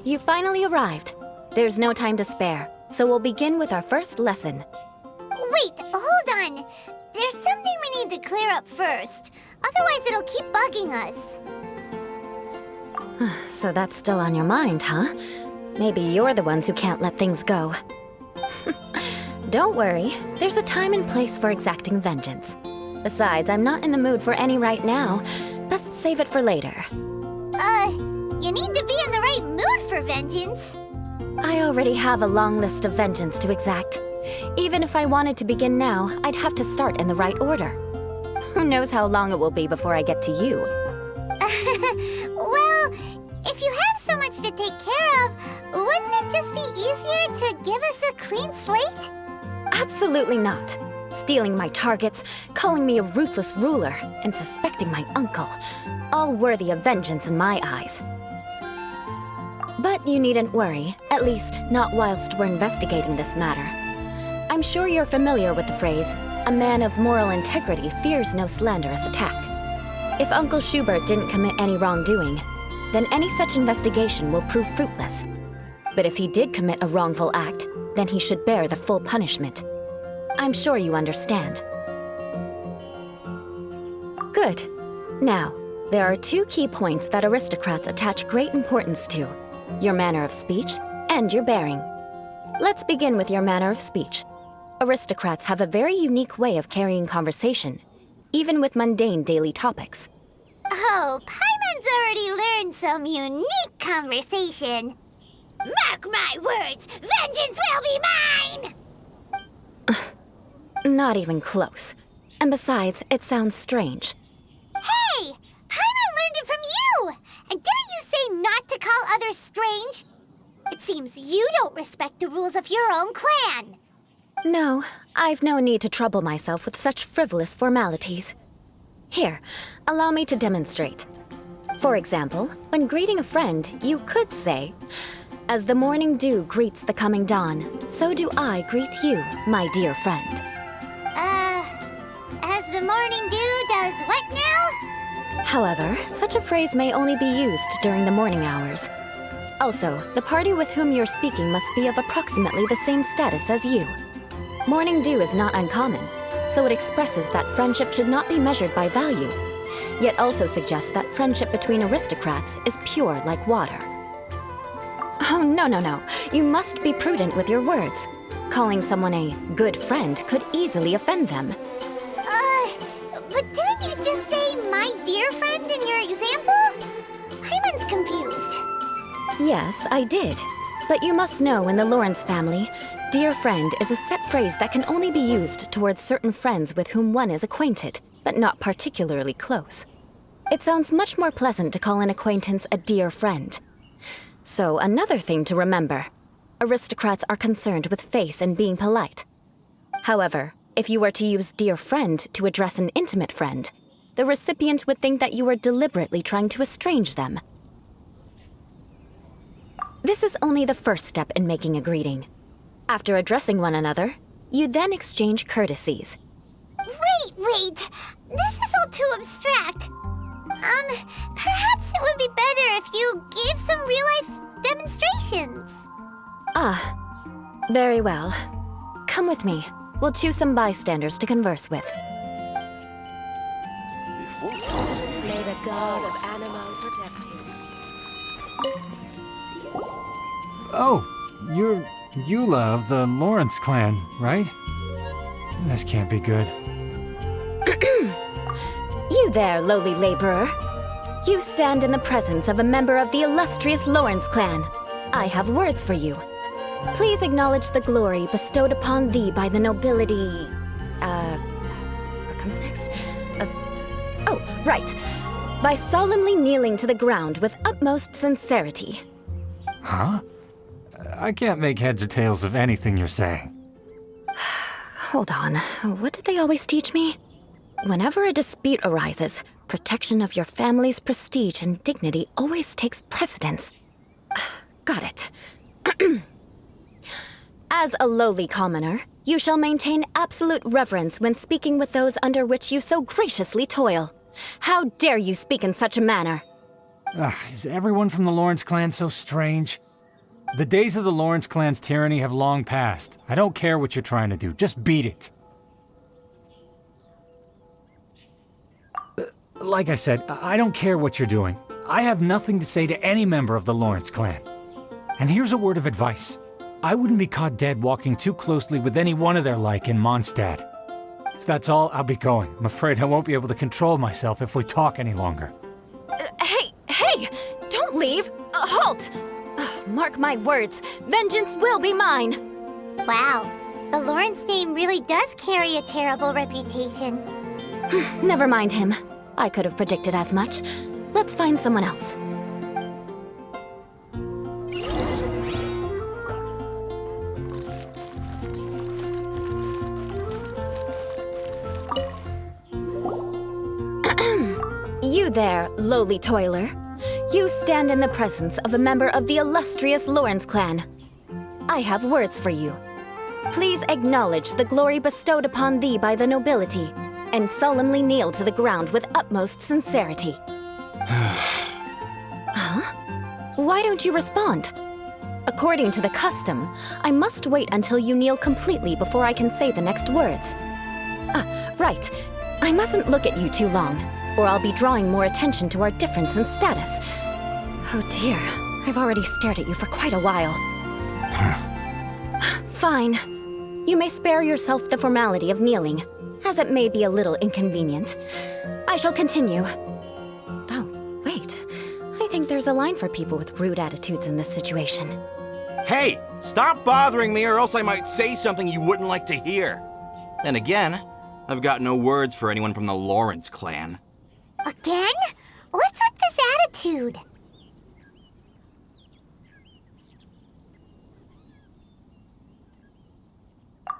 You finally arrived. There's no time to spare, so we'll begin with our first lesson. Wait, hold on. There's something we need to clear up first. Otherwise, it'll keep bugging us. So that's still on your mind, huh? Maybe you're the ones who can't let things go. Don't worry, there's a time and place for exacting vengeance. Besides, I'm not in the mood for any right now. Best save it for later. You need to be in the right mood for vengeance. I already have a long list of vengeance to exact. Even if I wanted to begin now, I'd have to start in the right order. Who knows how long it will be before I get to you? Well, if you have so much to take care of, wouldn't it just be easier to give us a clean slate? Absolutely not. Stealing my targets, calling me a ruthless ruler, and suspecting my uncle. All worthy of vengeance in my eyes. But you needn't worry, at least not whilst we're investigating this matter. I'm sure you're familiar with the phrase, a man of moral integrity fears no slanderous attack. If Uncle Schubert didn't commit any wrongdoing, then any such investigation will prove fruitless. But if he did commit a wrongful act, then he should bear the full punishment. I'm sure you understand. Good. Now, there are two key points that aristocrats attach great importance to: your manner of speech and your bearing. Let's begin with your manner of speech. Aristocrats have a very unique way of carrying conversation, even with mundane daily topics. Oh, Paimon's already learned some unique conversation. Mark my words, vengeance will be mine! Not even close. And besides, it sounds strange. Hey! Paimon learned it from you! And didn't you say not to call others strange? It seems you don't respect the rules of your own clan. No, I've no need to trouble myself with such frivolous formalities. Here, allow me to demonstrate. For example, when greeting a friend, you could say, "As the morning dew greets the coming dawn, so do I greet you, my dear friend." As the morning dew does what now? However, such a phrase may only be used during the morning hours. Also, the party with whom you're speaking must be of approximately the same status as you. Morning dew is not uncommon, so it expresses that friendship should not be measured by value, yet also suggests that friendship between aristocrats is pure like water. Oh, no. You must be prudent with your words. Calling someone a good friend could easily offend them. But didn't you just say my dear friend in your example? Paimon's confused. Yes, I did. But you must know in the Lawrence family, dear friend is a set phrase that can only be used towards certain friends with whom one is acquainted, but not particularly close. It sounds much more pleasant to call an acquaintance a dear friend. So another thing to remember, aristocrats are concerned with face and being polite. However, if you were to use dear friend to address an intimate friend, the recipient would think that you were deliberately trying to estrange them. This is only the first step in making a greeting. After addressing one another, you then exchange courtesies. Wait! This is all too abstract. Perhaps it would be better if you gave some real-life demonstrations. Very well. Come with me. We'll choose some bystanders to converse with. May the god of Animal protect you. Oh, you're Eula of the Lawrence clan, right? This can't be good. You there, lowly laborer. You stand in the presence of a member of the illustrious Lawrence clan. I have words for you. Please acknowledge the glory bestowed upon thee by the nobility... What comes next? Oh, right. By solemnly kneeling to the ground with utmost sincerity. Huh? I can't make heads or tails of anything you're saying. Hold on. What did they always teach me? Whenever a dispute arises, protection of your family's prestige and dignity always takes precedence. Got it. As a lowly commoner, you shall maintain absolute reverence when speaking with those under which you so graciously toil. How dare you speak in such a manner? Is everyone from the Lawrence clan so strange? The days of the Lawrence clan's tyranny have long passed. I don't care what you're trying to do, just beat it. Like I said, I don't care what you're doing. I have nothing to say to any member of the Lawrence clan. And here's a word of advice. I wouldn't be caught dead walking too closely with any one of their like in Mondstadt. If that's all, I'll be going. I'm afraid I won't be able to control myself if we talk any longer. Hey! Don't leave! Halt! Mark my words, vengeance will be mine! Wow, the Lawrence name really does carry a terrible reputation. Never mind him. I could have predicted as much. Let's find someone else. You there, lowly toiler. You stand in the presence of a member of the illustrious Lawrence clan. I have words for you. Please acknowledge the glory bestowed upon thee by the nobility, and solemnly kneel to the ground with utmost sincerity. Huh? Why don't you respond? According to the custom, I must wait until you kneel completely before I can say the next words. Right. I mustn't look at you too long, or I'll be drawing more attention to our difference in status. Oh dear, I've already stared at you for quite a while. Fine. You may spare yourself the formality of kneeling, as it may be a little inconvenient. I shall continue. Oh, wait. I think there's a line for people with rude attitudes in this situation. Hey, stop bothering me or else I might say something you wouldn't like to hear. Then again, I've got no words for anyone from the Lawrence clan. Again? What's with this attitude?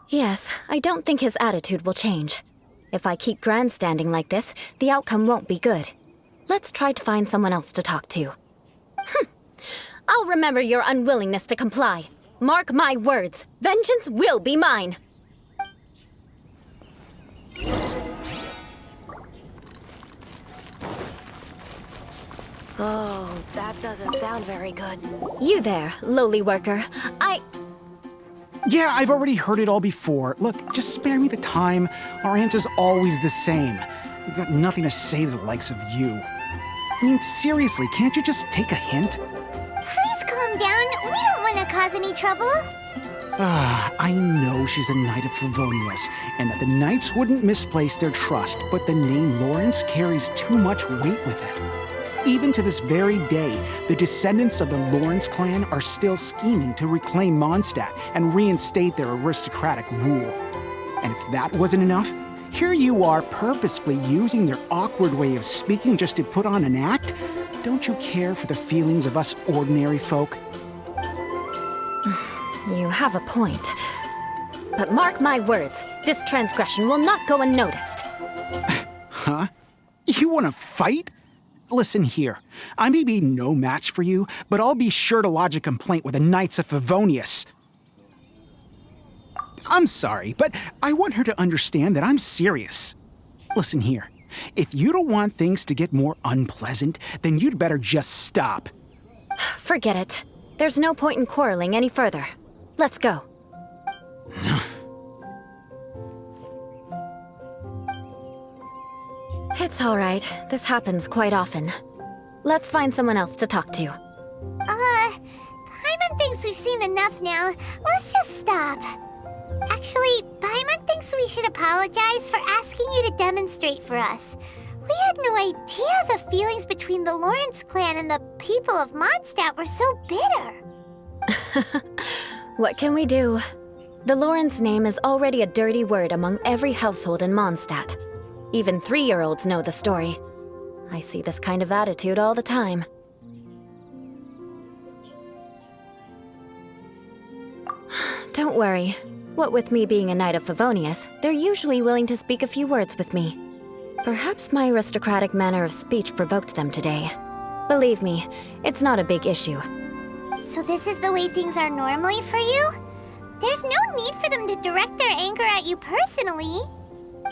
Yes, I don't think his attitude will change. If I keep grandstanding like this, the outcome won't be good. Let's try to find someone else to talk to. I'll remember your unwillingness to comply. Mark my words, vengeance will be mine. Oh, that doesn't sound very good. You there, lowly worker. Yeah, I've already heard it all before. Look, just spare me the time. Our answer's always the same. We've got nothing to say to the likes of you. I mean, seriously, can't you just take a hint? Please calm down. We don't want to cause any trouble. I know she's a knight of Favonius, and that the knights wouldn't misplace their trust, but the name Lawrence carries too much weight with it. Even to this very day, the descendants of the Lawrence clan are still scheming to reclaim Mondstadt and reinstate their aristocratic rule. And if that wasn't enough, here you are purposefully using their awkward way of speaking just to put on an act? Don't you care for the feelings of us ordinary folk? You have a point. But mark my words, this transgression will not go unnoticed. Huh? You want to fight? Listen here, I may be no match for you, but I'll be sure to lodge a complaint with the Knights of Favonius. I'm sorry, but I want her to understand that I'm serious. Listen here, if you don't want things to get more unpleasant, then you'd better just stop. Forget it. There's no point in quarreling any further. Let's go. It's all right. This happens quite often. Let's find someone else to talk to. Paimon thinks we've seen enough now. Let's just stop. Actually, Paimon thinks we should apologize for asking you to demonstrate for us. We had no idea the feelings between the Lawrence clan and the people of Mondstadt were so bitter. What can we do? The Lawrence name is already a dirty word among every household in Mondstadt. Even 3-year-olds know the story. I see this kind of attitude all the time. Don't worry. What with me being a Knight of Favonius, they're usually willing to speak a few words with me. Perhaps my aristocratic manner of speech provoked them today. Believe me, it's not a big issue. So this is the way things are normally for you? There's no need for them to direct their anger at you personally.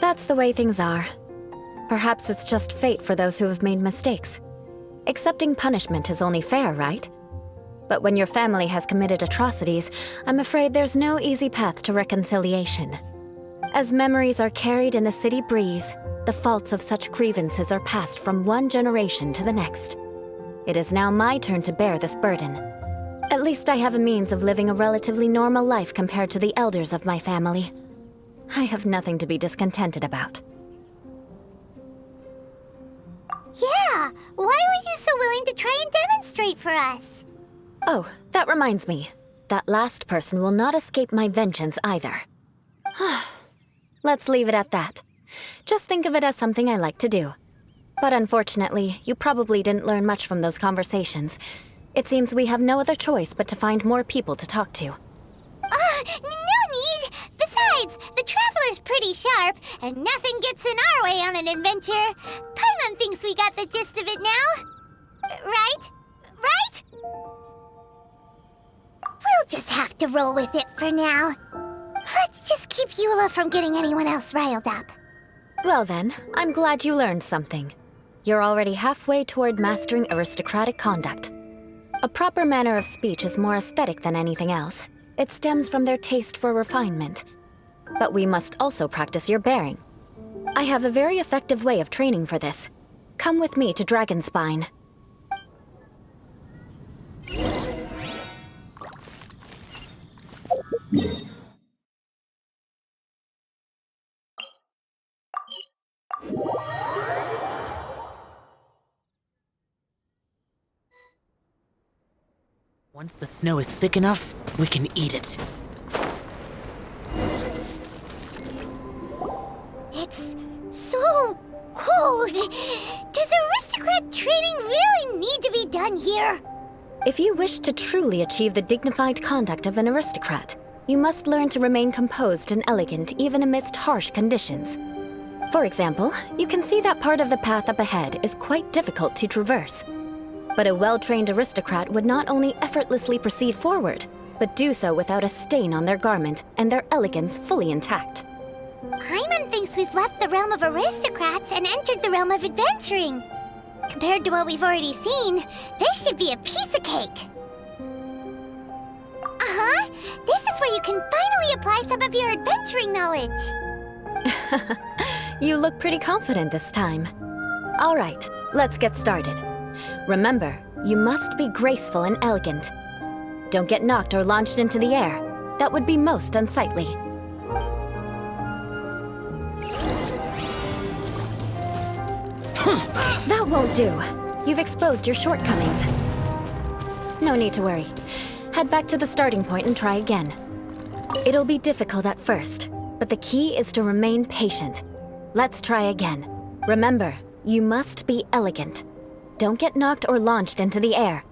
That's the way things are. Perhaps it's just fate for those who have made mistakes. Accepting punishment is only fair, right? But when your family has committed atrocities, I'm afraid there's no easy path to reconciliation. As memories are carried in the city breeze, the faults of such grievances are passed from one generation to the next. It is now my turn to bear this burden. At least I have a means of living a relatively normal life compared to the elders of my family. I have nothing to be discontented about. Yeah, why were you so willing to try and demonstrate for us? Oh, that reminds me. That last person will not escape my vengeance either. Let's leave it at that. Just think of it as something I like to do. But unfortunately, you probably didn't learn much from those conversations. It seems we have no other choice but to find more people to talk to. No need! Besides, the Traveler's pretty sharp, and nothing gets in our way on an adventure. Paimon thinks we got the gist of it now. Right? Right? We'll just have to roll with it for now. Let's just keep Eula from getting anyone else riled up. Well then, I'm glad you learned something. You're already halfway toward mastering aristocratic conduct. A proper manner of speech is more aesthetic than anything else. It stems from their taste for refinement. But we must also practice your bearing. I have a very effective way of training for this. Come with me to Dragonspine. Once the snow is thick enough, we can eat it. It's so cold. Does aristocrat training really need to be done here? If you wish to truly achieve the dignified conduct of an aristocrat, you must learn to remain composed and elegant even amidst harsh conditions. For example, you can see that part of the path up ahead is quite difficult to traverse. But a well-trained aristocrat would not only effortlessly proceed forward, but do so without a stain on their garment and their elegance fully intact. Paimon thinks we've left the realm of aristocrats and entered the realm of adventuring. Compared to what we've already seen, this should be a piece of cake. Uh-huh. This is where you can finally apply some of your adventuring knowledge. You look pretty confident this time. All right, let's get started. Remember, you must be graceful and elegant. Don't get knocked or launched into the air. That would be most unsightly. That won't do. You've exposed your shortcomings. No need to worry. Head back to the starting point and try again. It'll be difficult at first, but the key is to remain patient. Let's try again. Remember, you must be elegant. Don't get knocked or launched into the air.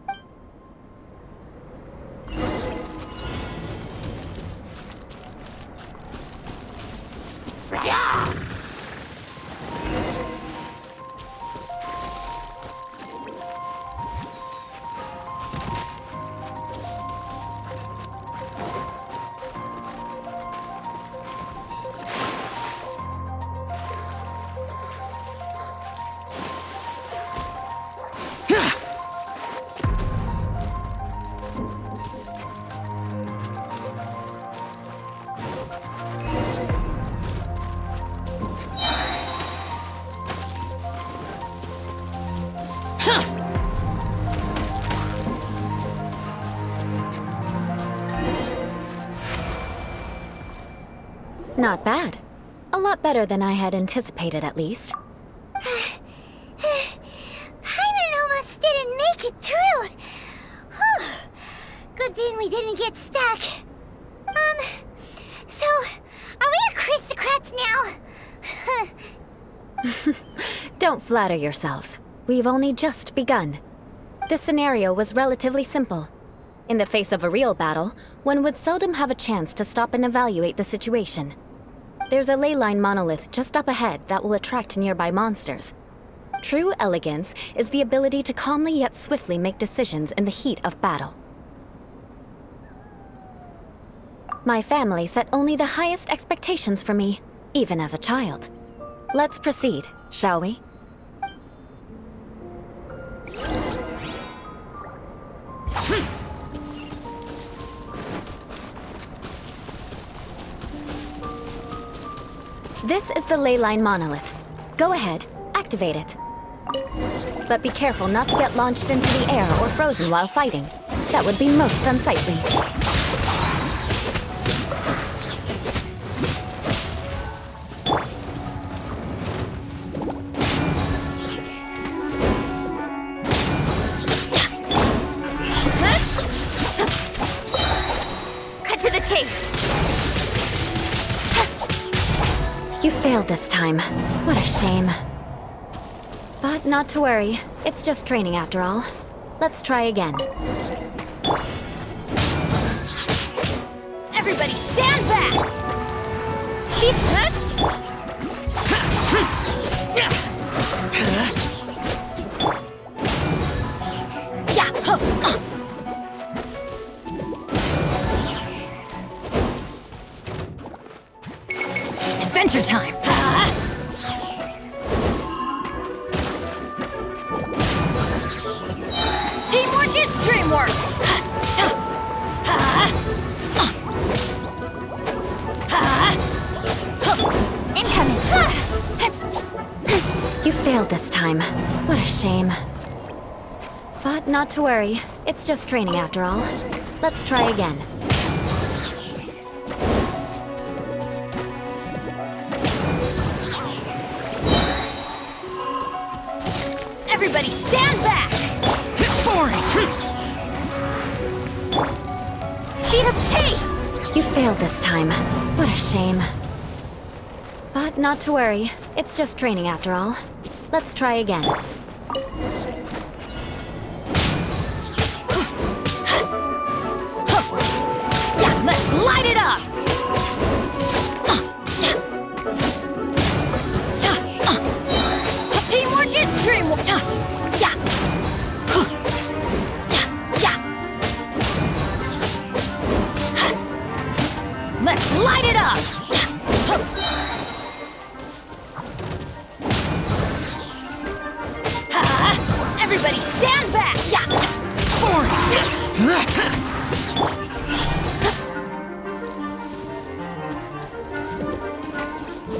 Not bad. A lot better than I had anticipated, at least. Paimon almost didn't make it through. Whew. Good thing we didn't get stuck. So, are we aristocrats now? Don't flatter yourselves. We've only just begun. This scenario was relatively simple. In the face of a real battle, one would seldom have a chance to stop and evaluate the situation. There's a ley line monolith just up ahead that will attract nearby monsters. True elegance is the ability to calmly yet swiftly make decisions in the heat of battle. My family set only the highest expectations for me, even as a child. Let's proceed, shall we? This is the ley line monolith. Go ahead, activate it. But be careful not to get launched into the air or frozen while fighting. That would be most unsightly. Cut to the chase! You failed this time. What a shame. But not to worry. It's just training after all. Let's try again. Everybody stand back! Speed hook! Adventure time! Teamwork is dreamwork! Incoming! You failed this time. What a shame. But not to worry. It's just training after all. Let's try again. Everybody stand back! Speed of pay! You failed this time. What a shame. But not to worry. It's just training after all. Let's try again. Yeah, let's light it up! Teamwork is dreamwork! Yeah! Let's light it up! Everybody stand back!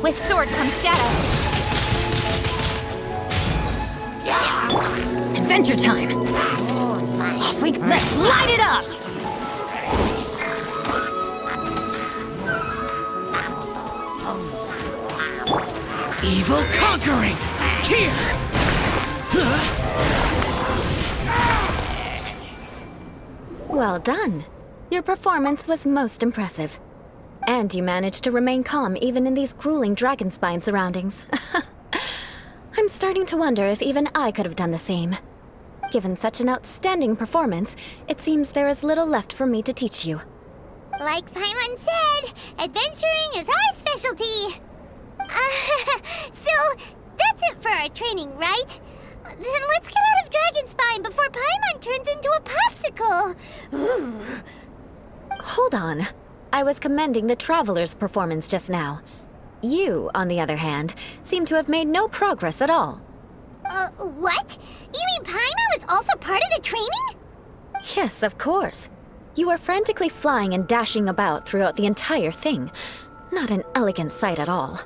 With sword comes shadow. Adventure time! Off we go! Let's light it up! Evil conquering! Here! Well done. Your performance was most impressive. And you managed to remain calm even in these grueling dragonspine surroundings. I'm starting to wonder if even I could have done the same. Given such an outstanding performance, it seems there is little left for me to teach you. Like Paimon said, adventuring is our specialty. So that's it for our training, right? Then let's get out of Dragonspine before Paimon turns into a popsicle. Hold on. I was commending the Traveler's performance just now. You, on the other hand, seem to have made no progress at all. What? You mean Paimon was also part of the training? Yes, of course. You were frantically flying and dashing about throughout the entire thing. Not an elegant sight at all.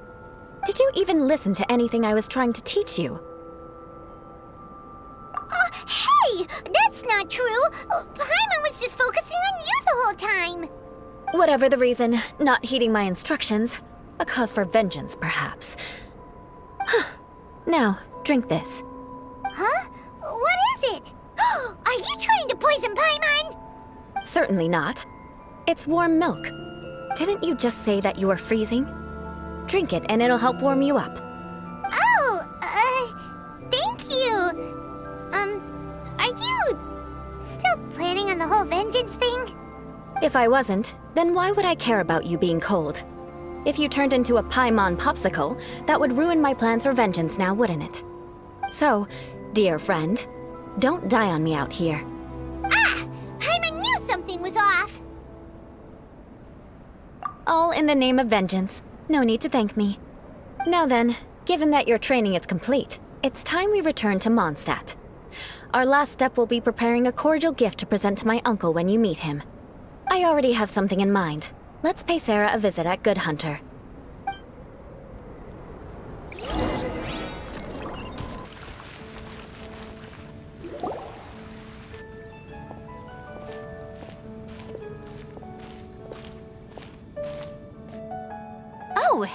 Did you even listen to anything I was trying to teach you? Hey! That's not true! Paimon was just focusing on you the whole time! Whatever the reason, not heeding my instructions. A cause for vengeance, perhaps. Now, drink this. Huh? What is it? Are you trying to poison Paimon? Certainly not. It's warm milk. Didn't you just say that you were freezing? Drink it and it'll help warm you up. Oh, thank you. Are you still planning on the whole vengeance thing? If I wasn't, then why would I care about you being cold? If you turned into a Paimon popsicle, that would ruin my plans for vengeance now, wouldn't it? So, dear friend, don't die on me out here. Ah! Paimon knew something was off! All in the name of vengeance. No need to thank me. Now then, given that your training is complete, it's time we return to Mondstadt. Our last step will be preparing a cordial gift to present to my uncle when you meet him. I already have something in mind. Let's pay Sarah a visit at Good Hunter.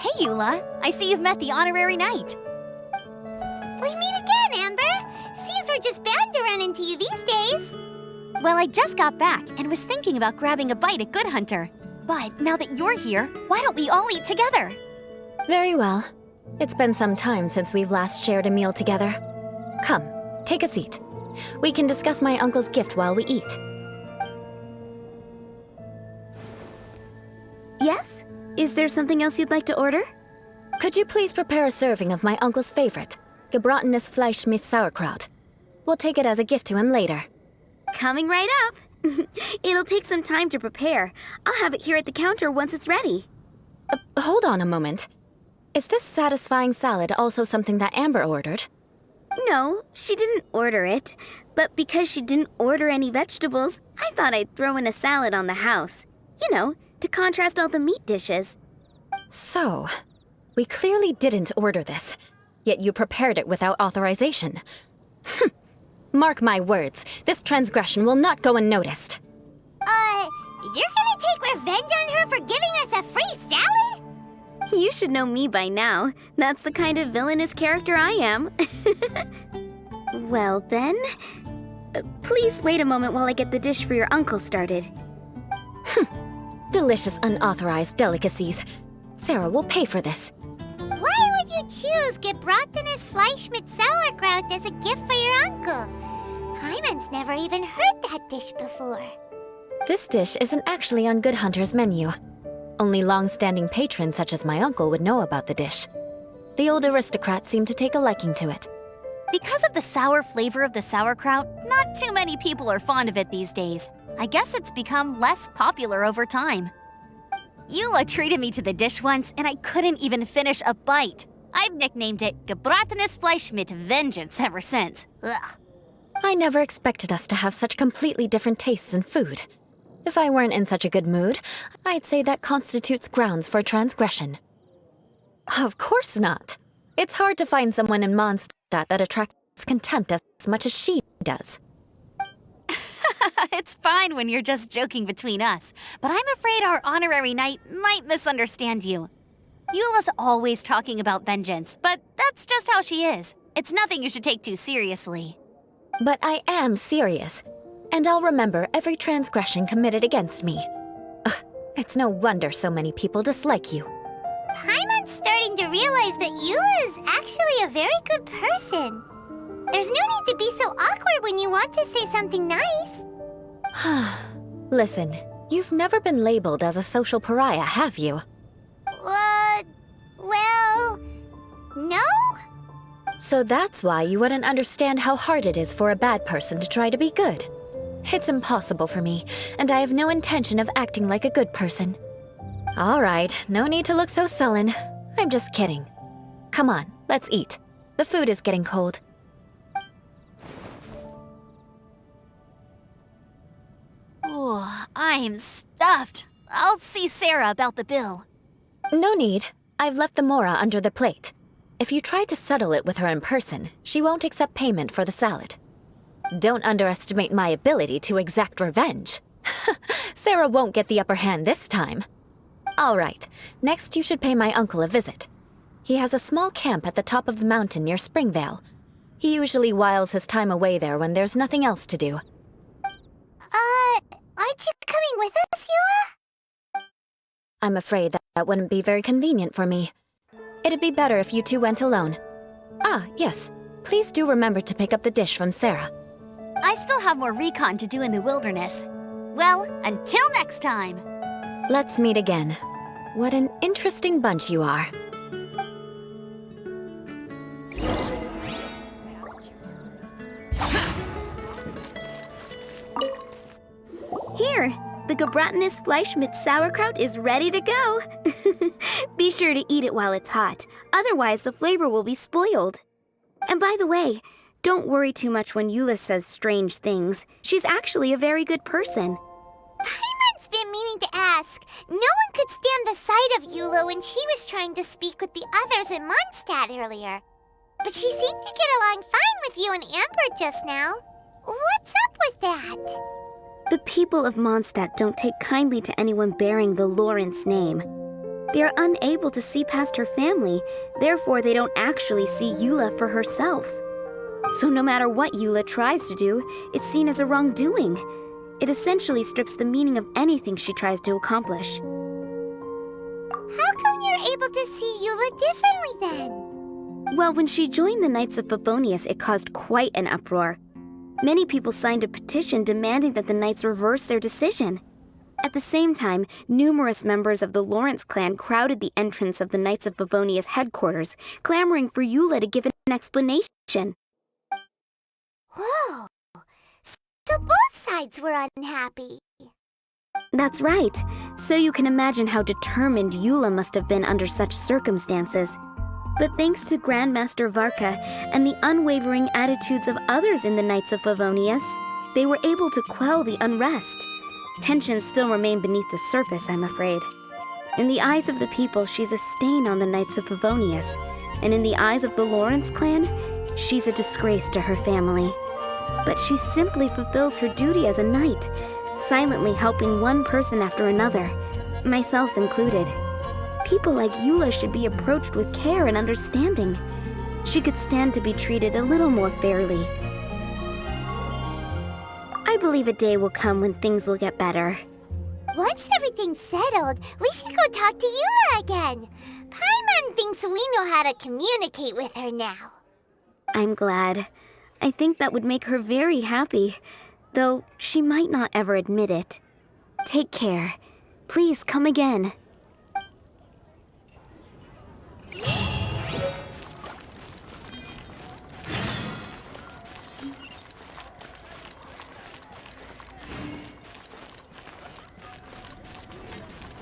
Hey, Eula. I see you've met the honorary knight. We meet again, Amber. Seems we're just bound to run into you these days. Well, I just got back and was thinking about grabbing a bite at Good Hunter. But now that you're here, why don't we all eat together? Very well. It's been some time since we've last shared a meal together. Come, take a seat. We can discuss my uncle's gift while we eat. Yes? Is there something else you'd like to order? Could you please prepare a serving of my uncle's favorite, gebratenes Fleisch mit Sauerkraut? We'll take it as a gift to him later. Coming right up. It'll take some time to prepare. I'll have it here at the counter once it's ready. Hold on a moment. Is this satisfying salad also something that Amber ordered? No, she didn't order it. But because she didn't order any vegetables, I thought I'd throw in a salad on the house. You know, to contrast all the meat dishes. So, we clearly didn't order this, yet you prepared it without authorization. Mark my words, this transgression will not go unnoticed. You're gonna take revenge on her for giving us a free salad? You should know me by now. That's the kind of villainous character I am. Well then, please wait a moment while I get the dish for your uncle started. Delicious unauthorized delicacies. Sarah will pay for this. Why would you choose gebratenes Fleisch mit Sauerkraut as a gift for your uncle? Paimon's never even heard that dish before. This dish isn't actually on Good Hunter's menu. Only long-standing patrons such as my uncle would know about the dish. The old aristocrats seem to take a liking to it. Because of the sour flavor of the sauerkraut, not too many people are fond of it these days. I guess it's become less popular over time. Eula treated me to the dish once, and I couldn't even finish a bite. I've nicknamed it gebratenes Fleisch mit Vengeance ever since. Ugh. I never expected us to have such completely different tastes in food. If I weren't in such a good mood, I'd say that constitutes grounds for transgression. Of course not. It's hard to find someone in Mondstadt that attracts contempt as much as she does. It's fine when you're just joking between us, but I'm afraid our honorary knight might misunderstand you. Eula's always talking about vengeance, but that's just how she is. It's nothing you should take too seriously. But I am serious, and I'll remember every transgression committed against me. Ugh, it's no wonder so many people dislike you. Paimon's starting to realize that Eula is actually a very good person. There's no need to be so awkward when you want to say something nice. Listen, you've never been labeled as a social pariah, have you? Well, no? So that's why you wouldn't understand how hard it is for a bad person to try to be good. It's impossible for me, and I have no intention of acting like a good person. All right, no need to look so sullen. I'm just kidding. Come on, let's eat. The food is getting cold. Oh, I'm stuffed. I'll see Sarah about the bill. No need. I've left the mora under the plate. If you try to settle it with her in person, she won't accept payment for the salad. Don't underestimate my ability to exact revenge. Sarah won't get the upper hand this time. All right, next you should pay my uncle a visit. He has a small camp at the top of the mountain near Springvale. He usually whiles his time away there when there's nothing else to do. Aren't you coming with us, Eula? I'm afraid that wouldn't be very convenient for me. It'd be better if you two went alone. Ah, yes. Please do remember to pick up the dish from Sarah. I still have more recon to do in the wilderness. Well, until next time. Let's meet again. What an interesting bunch you are. Here, the gebratenes Fleisch mit Sauerkraut is ready to go. Be sure to eat it while it's hot, otherwise the flavor will be spoiled. And by the way, don't worry too much when Eula says strange things. She's actually a very good person. Paimon's been meaning to ask. No one could stand the sight of Eula when she was trying to speak with the others in Mondstadt earlier. But she seemed to get along fine with you and Amber just now. What's up with that? The people of Mondstadt don't take kindly to anyone bearing the Lawrence name. They are unable to see past her family, therefore they don't actually see Eula for herself. So no matter what Eula tries to do, it's seen as a wrongdoing. It essentially strips the meaning of anything she tries to accomplish. How come you're able to see Eula differently then? Well, when she joined the Knights of Favonius, it caused quite an uproar. Many people signed a petition demanding that the Knights reverse their decision. At the same time, numerous members of the Lawrence clan crowded the entrance of the Knights of Favonius headquarters, clamoring for Eula to give an explanation. Whoa! So both sides were unhappy. That's right. So you can imagine how determined Eula must have been under such circumstances. But thanks to Grandmaster Varka and the unwavering attitudes of others in the Knights of Favonius, they were able to quell the unrest. Tensions still remain beneath the surface, I'm afraid. In the eyes of the people, she's a stain on the Knights of Favonius. And in the eyes of the Lawrence clan, she's a disgrace to her family. But she simply fulfills her duty as a knight, silently helping one person after another, myself included. People like Eula should be approached with care and understanding. She could stand to be treated a little more fairly. I believe a day will come when things will get better. Once everything's settled, we should go talk to Eula again. Paimon thinks we know how to communicate with her now. I'm glad. I think that would make her very happy, though she might not ever admit it. Take care. Please come again.